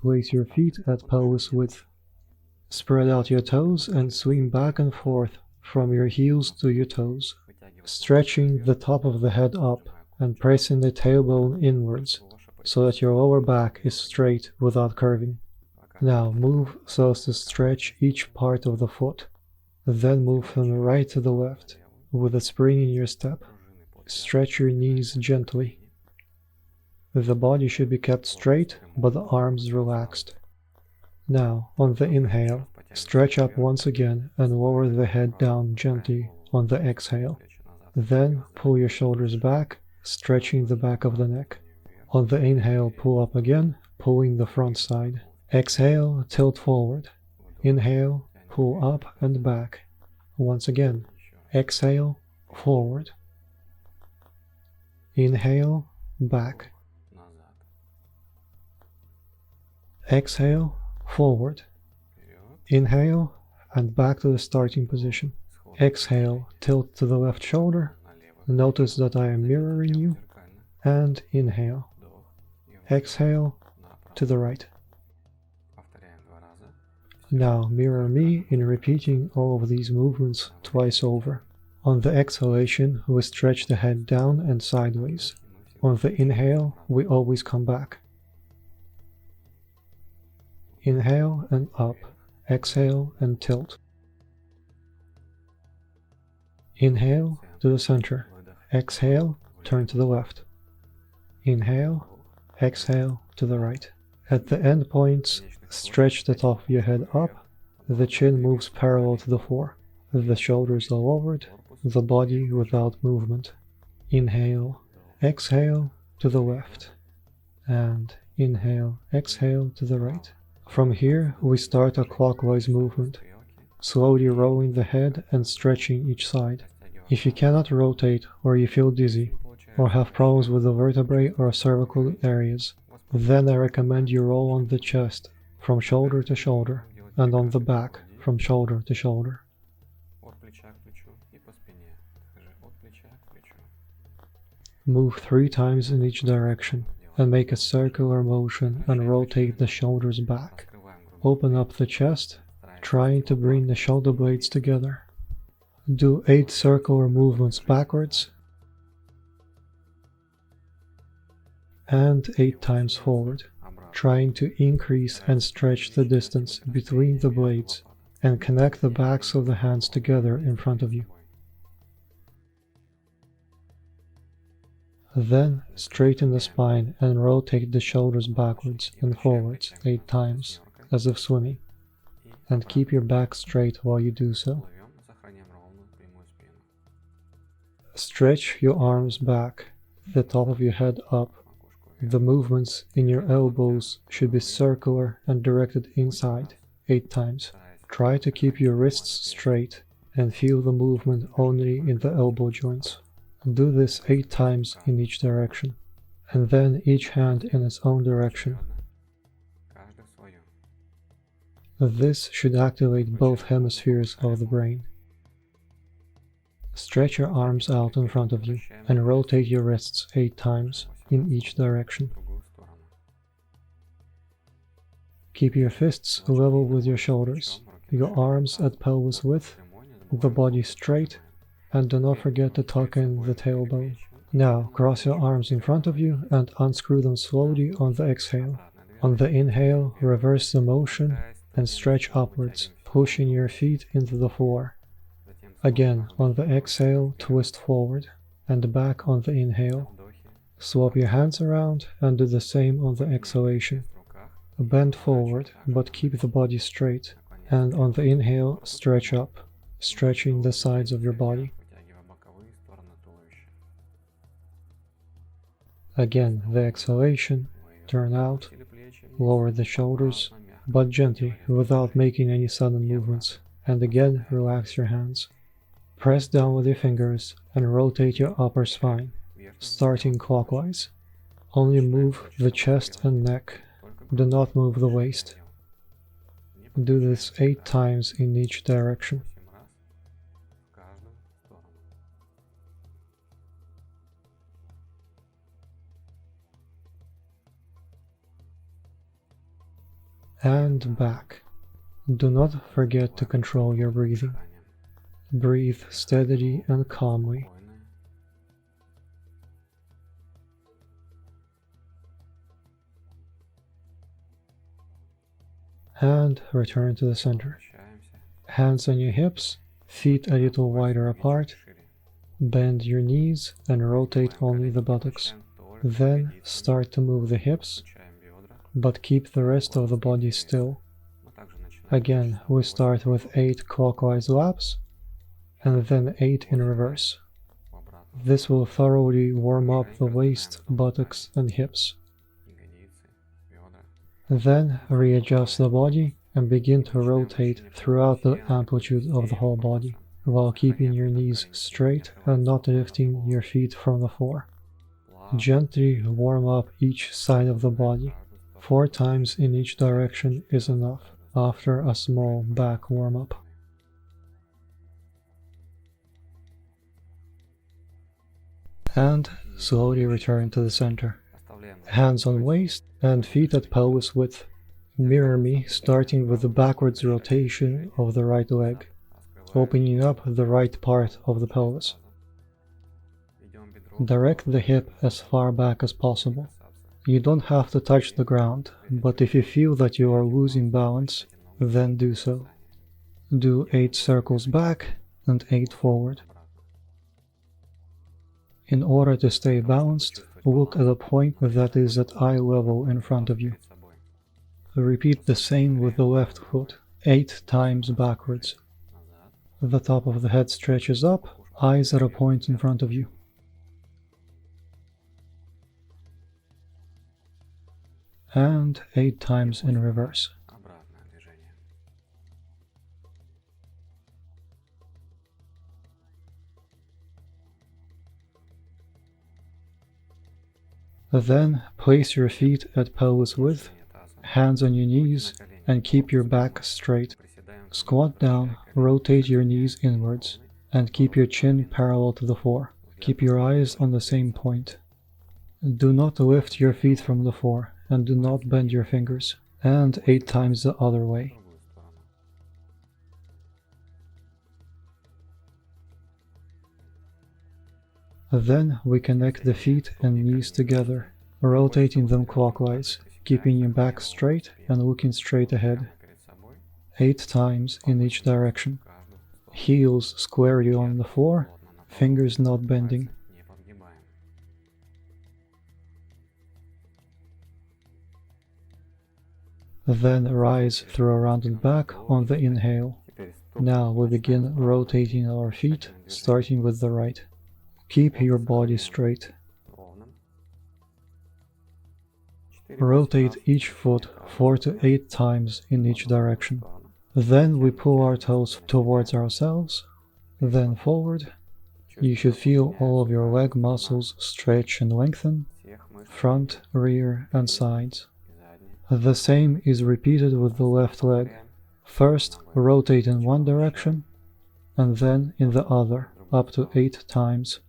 place your feet at pelvis width. Spread out your toes and swing back and forth from your heels to your toes, stretching the top of the head up and pressing the tailbone inwards so that your lower back is straight without curving. Now move so as to stretch each part of the foot. Then move from the right to the left with a spring in your step. Stretch your knees gently. The body should be kept straight, but the arms relaxed. Now, on the inhale, stretch up once again and lower the head down gently on the exhale. Then pull your shoulders back, stretching the back of the neck. On the inhale, pull up again, pulling the front side. Exhale, tilt forward. Inhale, pull up and back. Once again, exhale, forward. Inhale, back. Exhale, forward. Inhale, and back to the starting position. Exhale, tilt to the left shoulder. Notice that I am mirroring you. And inhale. Exhale, to the right. Now mirror me in repeating all of these movements twice over. On the exhalation, we stretch the head down and sideways. On the inhale, we always come back. Inhale and up, exhale and tilt. Inhale to the center, exhale, turn to the left. Inhale, exhale to the right. At the end points, stretch the top of your head up, the chin moves parallel to the floor, the shoulders are lowered, the body without movement. Inhale, exhale to the left, and inhale, exhale to the right. From here, we start a clockwise movement, slowly rolling the head and stretching each side. If you cannot rotate, or you feel dizzy, or have problems with the vertebrae or cervical areas, then I recommend you roll on the chest from shoulder to shoulder, and on the back from shoulder to shoulder. Move 3 times in each direction, and make a circular motion and rotate the shoulders back. Open up the chest, trying to bring the shoulder blades together. Do 8 circular movements backwards, and 8 times forward, trying to increase and stretch the distance between the blades and connect the backs of the hands together in front of you. Then straighten the spine and rotate the shoulders backwards and forwards 8 times, as if swimming, and keep your back straight while you do so. Stretch your arms back, the top of your head up. The movements in your elbows should be circular and directed inside 8 times. Try to keep your wrists straight and feel the movement only in the elbow joints. Do this 8 times in each direction, and then each hand in its own direction. This should activate both hemispheres of the brain. Stretch your arms out in front of you and rotate your wrists 8 times in each direction. Keep your fists level with your shoulders, your arms at pelvis width, the body straight, and do not forget to tuck in the tailbone. Now cross your arms in front of you and unscrew them slowly on the exhale. On the inhale, reverse the motion and stretch upwards, pushing your feet into the floor. Again, on the exhale, twist forward and back on the inhale. Swap your hands around and do the same on the exhalation. Bend forward, but keep the body straight, and on the inhale, stretch up, stretching the sides of your body. Again, the exhalation, turn out, lower the shoulders, but gently, without making any sudden movements, and again, relax your hands. Press down with your fingers and rotate your upper spine, starting clockwise. Only move the chest and neck, do not move the waist. Do this 8 times in each direction. and back. Do not forget to control your breathing. Breathe steadily and calmly. And return to the center. Hands on your hips, feet a little wider apart. Bend your knees and rotate only the buttocks. Then start to move the hips, but keep the rest of the body still. Again, we start with 8 clockwise laps, and then 8 in reverse. This will thoroughly warm up the waist, buttocks, and hips. Then readjust the body and begin to rotate throughout the amplitude of the whole body, while keeping your knees straight and not lifting your feet from the floor. Gently warm up each side of the body. 4 times in each direction is enough after a small back warm-up. And slowly return to the center. Hands on waist and feet at pelvis width. Mirror me, starting with the backwards rotation of the right leg, opening up the right part of the pelvis. Direct the hip as far back as possible. You don't have to touch the ground, but if you feel that you are losing balance, then do so. Do 8 circles back and 8 forward. In order to stay balanced, look at a point that is at eye level in front of you. Repeat the same with the left foot, 8 times backwards. The top of the head stretches up, eyes at a point in front of you. And 8 times in reverse. Then place your feet at pelvis width, hands on your knees, and keep your back straight. Squat down, rotate your knees inwards, and keep your chin parallel to the floor. Keep your eyes on the same point. Do not lift your feet from the floor, and do not bend your fingers. And 8 times the other way. Then we connect the feet and knees together, rotating them clockwise, keeping your back straight and looking straight ahead. 8 times in each direction. Heels squarely on the floor, fingers not bending. Then rise through a rounded back on the inhale. Now we begin rotating our feet, starting with the right. Keep your body straight. Rotate each foot 4 to 8 times in each direction. Then we pull our toes towards ourselves, then forward. You should feel all of your leg muscles stretch and lengthen, front, rear, and sides. The same is repeated with the left leg. First, rotate in one direction, and then in the other, up to 8 times.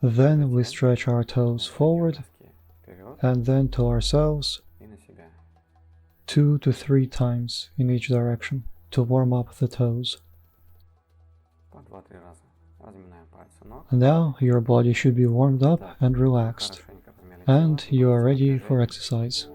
Then we stretch our toes forward, and then to ourselves, 2 to 3 times in each direction, to warm up the toes. Now your body should be warmed up and relaxed, and you are ready for exercise.